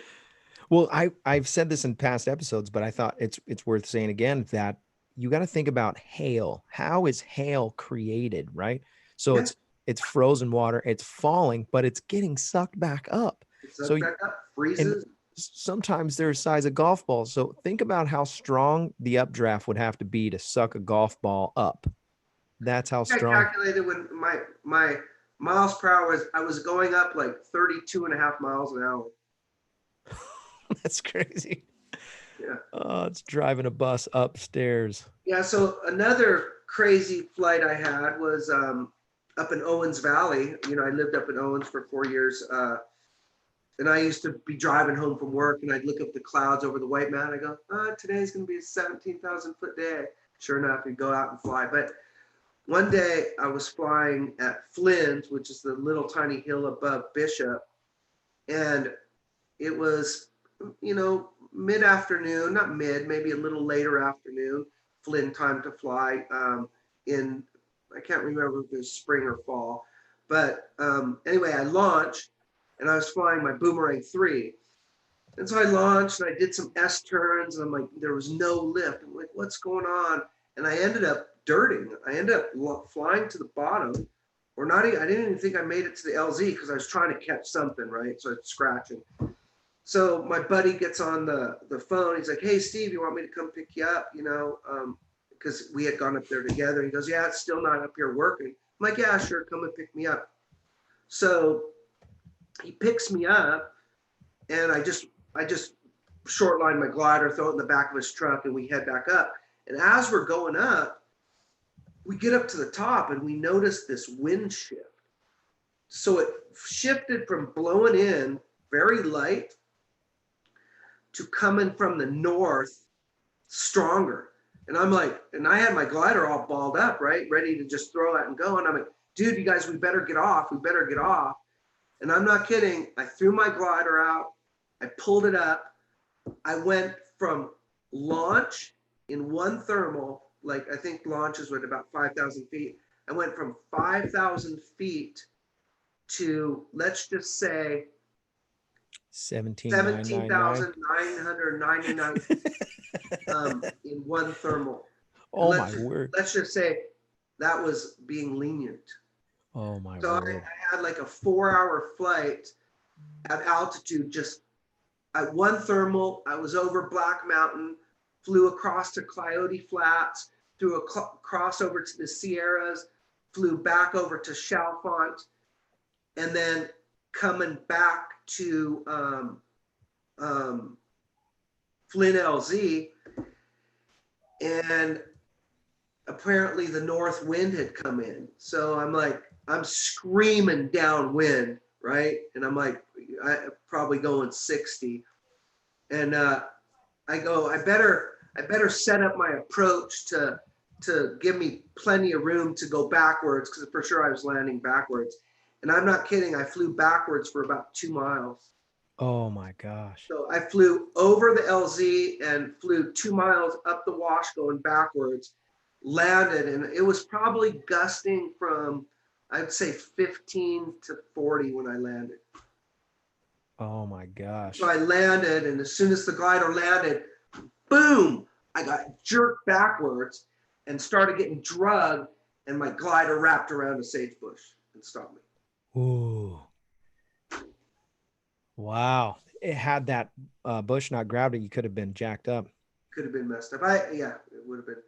Well, I've said this in past episodes, but I thought it's worth saying again that you got to think about hail. How is hail created, right? So Yeah. it's frozen water, it's falling, but it's getting sucked back up. It So sucks back up, freezes. sometimes they're the size of golf balls. So think about how strong the updraft would have to be to suck a golf ball up. That's how I strong. calculated when my miles per hour I was going up like 32.5 miles an hour. That's crazy. Yeah. Oh, it's driving a bus upstairs. Yeah. So another crazy flight I had was up in Owens Valley. You know, I lived up in Owens for 4 years. And I used to be driving home from work and I'd look up the clouds over the White Mountain. I go, today's going to be a 17,000 foot day. Sure enough, we'd go out and fly. But one day I was flying at Flint, which is the little tiny hill above Bishop. And it was, you know, mid-afternoon, not mid, maybe a little later afternoon, Flint time to fly in, I can't remember if it was spring or fall. But anyway, I launched. And I was flying my Boomerang 3. And so I launched and I did some S turns and I'm like, there was no lift. I'm like, what's going on? And I ended up dirting. I ended up flying to the bottom, or not even, I didn't even think I made it to the LZ because I was trying to catch something, right? So it's scratching. So my buddy gets on the phone. He's like, hey, Steve, you want me to come pick you up? You know, because we had gone up there together. He goes, yeah, it's still not up here working. I'm like, yeah, sure, come and pick me up. So he picks me up and I just short line my glider, throw it in the back of his truck, and we head back up. And as we're going up, we get up to the top and we notice this wind shift. So it shifted from blowing in very light to coming from the north stronger. And I'm like, and I had my glider all balled up, right? Ready to just throw it and go. And I'm like, dude, you guys, we better get off. We better get off. And I'm not kidding. I threw my glider out. I pulled it up. I went from launch in one thermal, like I think launches were at about 5,000 feet. I went from 5,000 feet to, let's just say, 17,999 in one thermal. Oh my word. Let's just say that was being lenient. Oh my so word. I had like a 4-hour flight at altitude, just at one thermal. I was over Black Mountain, flew across to Coyote Flats, threw across over to the Sierras, flew back over to Chalfont, and then coming back to Flint LZ. And apparently the north wind had come in. So I'm like, I'm screaming downwind, right? And I'm like, I probably going 60. And I go, I better set up my approach to give me plenty of room to go backwards, because for sure I was landing backwards. And I'm not kidding, I flew backwards for about 2 miles. Oh my gosh. So I flew over the LZ and flew 2 miles up the wash going backwards, landed, and it was probably gusting from, I'd say 15 to 40 when I landed. Oh my gosh. So I landed, and as soon as the glider landed, boom, I got jerked backwards and started getting drugged, and my glider wrapped around a sage bush and stopped me. Ooh. Wow. It had that bush not grabbed it, you could have been jacked up. Could have been messed up. Yeah, it would have been.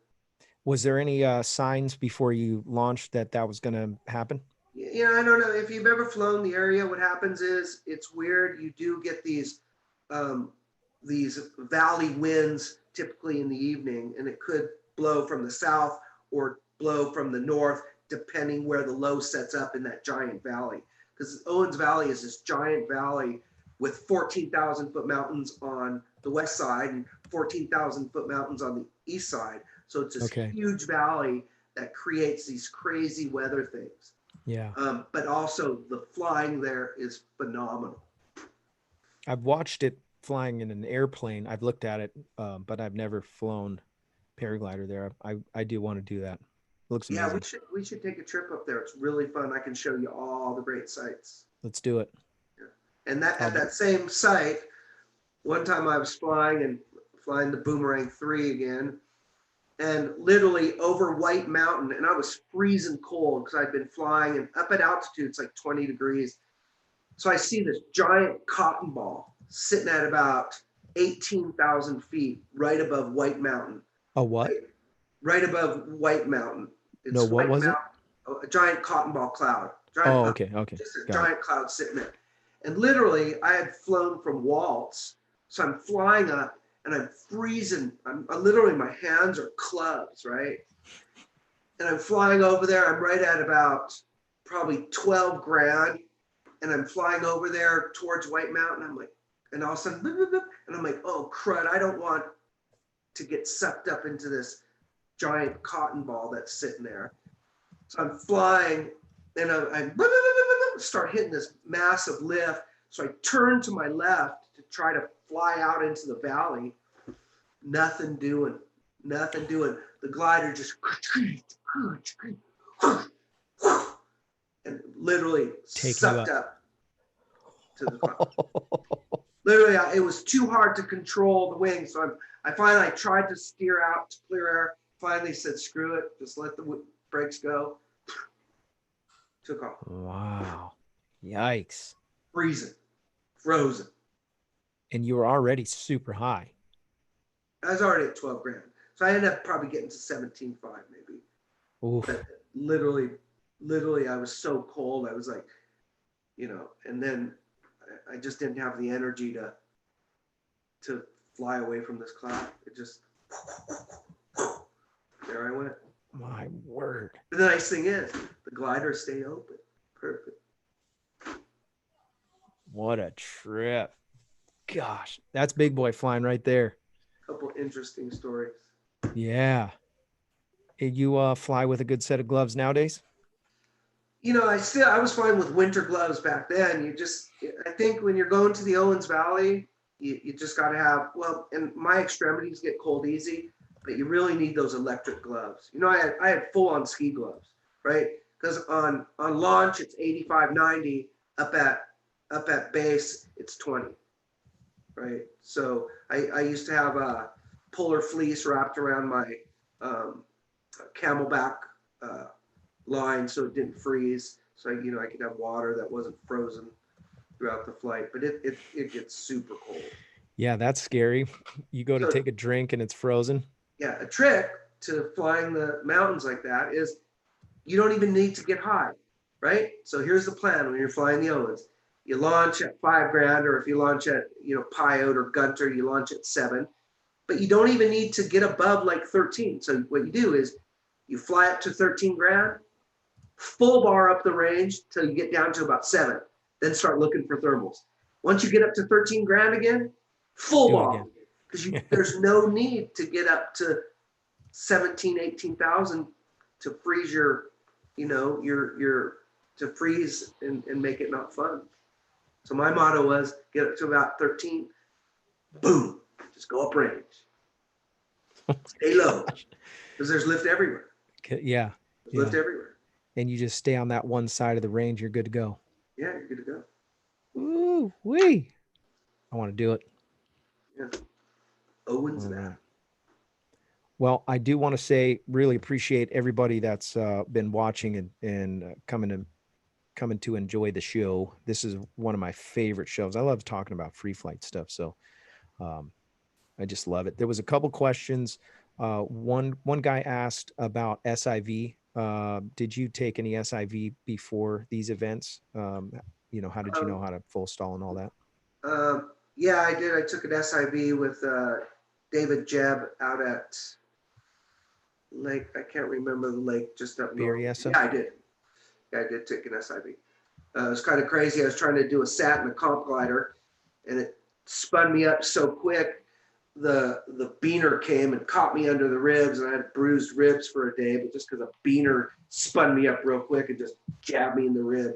Was there any signs before you launched that was going to happen? Yeah, I don't know. If you've ever flown the area, what happens is it's weird. You do get these valley winds typically in the evening, and it could blow from the south or blow from the north, depending where the low sets up in that giant valley. Because Owens Valley is this giant valley with 14,000 foot mountains on the west side and 14,000 foot mountains on the east side. So it's this huge valley that creates these crazy weather things. Yeah. But also the flying there is phenomenal. I've watched it flying in an airplane. I've looked at it, but I've never flown paraglider there. I do want to do that. It looks amazing. Yeah, we should take a trip up there. It's really fun. I can show you all the great sights. Let's do it. Yeah. And at that same site, one time I was flying the Boomerang 3 again, and literally over White Mountain, and I was freezing cold because I'd been flying, and up at altitude it's like 20 degrees. So I see this giant cotton ball sitting at about 18,000 feet right above White Mountain. A what? Right above White Mountain. It's no, what White was Mountain, a giant cotton ball cloud. Okay. Just a giant cloud sitting there. And literally, I had flown from Waltz, so I'm flying up, and I'm freezing. I'm literally, my hands are clubs, right? And I'm flying over there. I'm right at about probably 12 grand, and I'm flying over there towards White Mountain. I'm like, and all of a sudden, boop, boop, boop, and I'm like, oh crud! I don't want to get sucked up into this giant cotton ball that's sitting there. So I'm flying, and I start hitting this massive lift. So I turn to my left to try to fly out into the valley. Nothing doing. The glider just and literally sucked up to the cloud. Literally, it was too hard to control the wing. So I finally tried to steer out to clear air. Finally said, screw it, just let the brakes go. Took off. Wow. Yikes. Freezing. Frozen. And you were already super high. I was already at 12 grand. So I ended up probably getting to 17.5 maybe. Oof. But literally, I was so cold. I was like, and then I just didn't have the energy to fly away from this cloud. It just, there I went. My word. But the nice thing is, the gliders stay open. Perfect. What a trip. Gosh, that's big boy flying right there. Couple interesting stories. Yeah. You fly with a good set of gloves nowadays? I was fine with winter gloves back then. I think when you're going to the Owens Valley, you just got to have, and my extremities get cold easy, but you really need those electric gloves. I had full on ski gloves, right? Because on launch, it's 85, 90, up at base, it's 20, right? So I used to have a polar fleece wrapped around my camelback line so it didn't freeze. So I could have water that wasn't frozen throughout the flight, but it gets super cold. Yeah, that's scary. You go to take a drink and it's frozen. Yeah, a trick to flying the mountains like that is you don't even need to get high, right? So here's the plan when you're flying the Owens. You launch at 5 grand, or if you launch at Pyote or Gunter, you launch at 7. But you don't even need to get above like 13. So what you do is you fly up to 13 grand, full bar up the range till you get down to about 7. Then start looking for thermals. Once you get up to 13 grand again, full bar. Because there's no need to get up to 17, 18,000 to freeze your to freeze and make it not fun. So my motto was get up to about 13, boom, just go up range. Stay low, because there's lift everywhere. Yeah. There's lift everywhere. And you just stay on that one side of the range, you're good to go. Yeah, you're good to go. Ooh, wee. I want to do it. Yeah. Owens that. Right. Well, I do want to say, really appreciate everybody that's been watching and coming to enjoy the show. This is one of my favorite shows. I love talking about free flight stuff. So I just love it. There was a couple questions. One guy asked about SIV. Did you take any SIV before these events? How did you know how to full stall and all that? Yeah, I did. I took an SIV with David Jebb out at Lake. I can't remember the lake just up north. Prairie. Yeah, I did. Yeah, I did take an SIV. It was kind of crazy. I was trying to do a sat and a comp glider, and it spun me up so quick. The beaner came and caught me under the ribs, and I had bruised ribs for a day, but just because a beaner spun me up real quick and just jabbed me in the rib.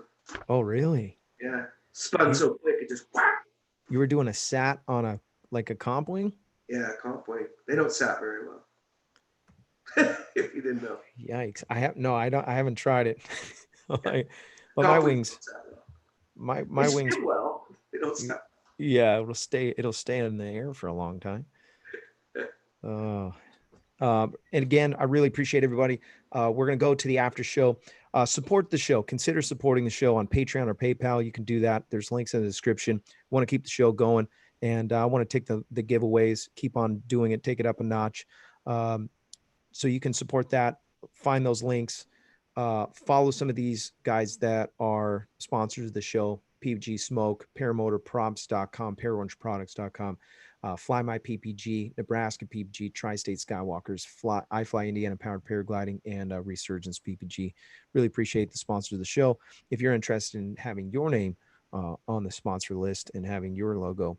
Oh, really? Yeah, spun so quick it just whack. You were doing a sat on a comp wing? Yeah, comp wing. They don't sat very well. If you didn't know. Yikes! I haven't tried it. But my Comp wings, don't sat well. my They wings. spin well. They don't sat. Yeah, it'll stay in the air for a long time. And again, I really appreciate everybody. We're going to go to the after show. Support the show. Consider supporting the show on Patreon or PayPal. You can do that. There's links in the description. Want to keep the show going, and I want to take the giveaways, keep on doing it, take it up a notch. So you can support that. Find those links. Follow some of these guys that are sponsors of the show: PG Smoke, paramotorprops.com, paraorangeproducts.com, Fly My PPG, Nebraska PPG, Tri-State Skywalkers, I Fly Indiana Powered Paragliding, and Resurgence PPG. Really appreciate the sponsors of the show. If you're interested in having your name on the sponsor list and having your logo,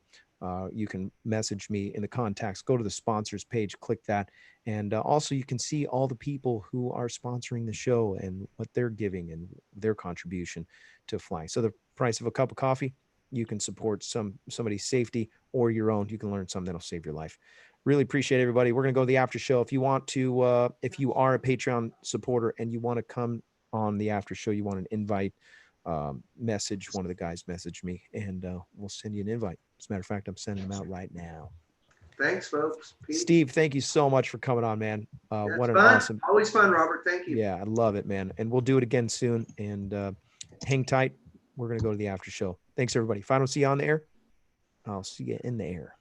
you can message me in the contacts. Go to the sponsors page, click that. And also you can see all the people who are sponsoring the show and what they're giving and their contribution to flying. So the price of a cup of coffee, you can support somebody's safety or your own. You can learn something that'll save your life. Really appreciate everybody. We're going to go to the after show. If you want to, if you are a Patreon supporter and you want to come on the after show, you want an invite, message one of the guys, message me, and we'll send you an invite. As a matter of fact, I'm sending them out right now. Thanks, folks. Peace. Steve, thank you so much for coming on, man. What an fun. awesome, Always fun, Robert. Thank you. yeah, I love it, man. And we'll do it again soon. And hang tight. We're going to go to the after show. Thanks, everybody. If I don't see you on the air, I'll see you in the air.